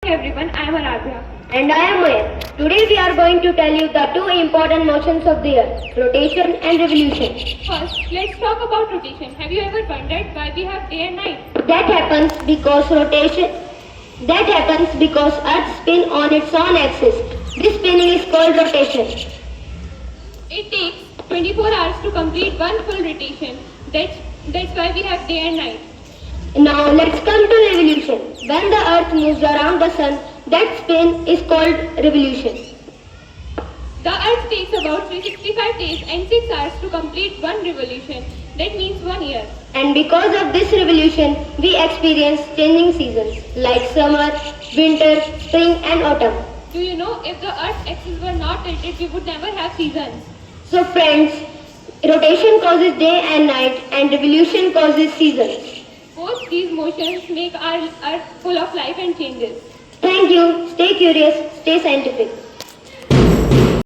everyone, I am Aradhya. And I am Maya. Today we are going to tell you the two important motions of the earth, rotation and revolution. First, let's talk about rotation. Have you ever wondered why we have day and night? That happens because earth spins on its own axis. This spinning is called rotation. It takes 24 hours to complete one full rotation. That's why we have day and night. Now let's come to revolution. When the earth moves around the sun, that spin is called revolution. The earth takes about 365 days and 6 hours to complete one revolution. That means 1 year. And because of this revolution, we experience changing seasons like summer, winter, spring and autumn. Do you know if the earth's axis were not tilted, we would never have seasons? So friends, rotation causes day and night and revolution causes seasons. Both these motions make our earth full of life and changes. Thank you. Stay curious, stay scientific.